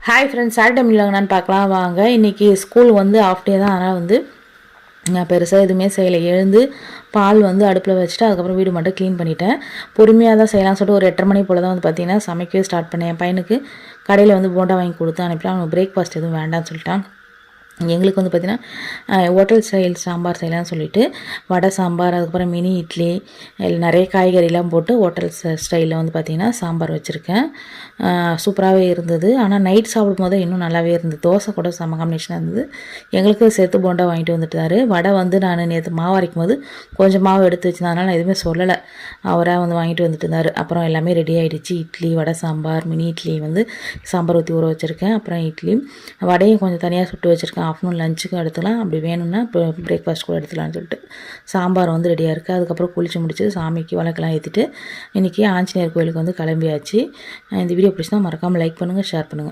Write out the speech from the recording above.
Hi friends, Saturday மில்லாங்கன்னு பார்க்கலாம் வாங்க. இன்றைக்கி ஸ்கூல் வந்து ஆஃப் டே தான். ஆனால் வந்து நான் பெருசாக எதுவுமே செய்யலை. எழுந்து பால் வந்து அடுப்பில் வச்சுட்டு அதுக்கப்புறம் வீடு மட்டும் க்ளீன் பண்ணிவிட்டேன். பொறுமையாக தான் செய்யலாம்னு சொல்லிட்டு ஒரு 8:30 மணி போல் தான் வந்து பார்த்திங்கன்னா சமைக்கவே ஸ்டார்ட் பண்ணேன். என் பையனுக்கு கடையில் வந்து போண்டா வாங்கி கொடுத்து அனுப்பிட்டு அவனுக்கு பிரேக்ஃபாஸ்ட் எதுவும் வேண்டாம்னு சொல்லிட்டான். எங்களுக்கு வந்து பார்த்திங்கன்னா ஹோட்டல் ஸ்டைல் சாம்பார் செய்யலாம்னு சொல்லிவிட்டு வடை சாம்பார், அதுக்கப்புறம் மினி இட்லி, நிறைய காய்கறிலாம் போட்டு ஹோட்டல் ஸ்டைலில் வந்து பார்த்திங்கன்னா சாம்பார் வச்சுருக்கேன். சூப்பராகவே இருந்தது. ஆனால் நைட் சாப்பிடும் போது இன்னும் நல்லாவே இருந்தது. தோசை கூட செம்ம காம்பினேஷனாக இருந்தது. எங்களுக்கு சேர்த்து போண்டா வாங்கிட்டு வந்துட்டார். வடை வந்து நான் நேற்று மாவு அரைக்கும் போது கொஞ்சம் மாவு எடுத்து வச்சுருந்தேன். நான் எதுவுமே சொல்லலை, அவராக வந்து வாங்கிட்டு வந்துட்டு இருந்தார். அப்புறம் எல்லாமே ரெடி ஆகிடுச்சு. இட்லி, வடை சாம்பார், மினி இட்லி வந்து சாம்பார் ஊற்றி ஊற வச்சுருக்கேன். அப்புறம் இட்லி வடையும் கொஞ்சம் தனியாக சுட்டு வச்சுருக்கேன். ஆஃப்டர்நூன் லஞ்சுக்கும் எடுத்துக்கலாம், அப்படி வேணும்னா இப்போ பிரேக்ஃபாஸ்ட் கூட எடுத்துக்கலாம்னு சொல்லிட்டு சாம்பார் வந்து ரெடியாக இருக்குது. அதுக்கப்புறம் குளிச்சு முடிச்சு சாமிக்கு விளக்கெல்லாம் ஏற்றிட்டு இன்றைக்கி ஆஞ்சநேயர் கோயிலுக்கு வந்து கிளம்பியாச்சு. இந்த வீடியோ பிடிச்சினா மறக்காமல் லைக் பண்ணுங்கள், ஷேர் பண்ணுங்கள்.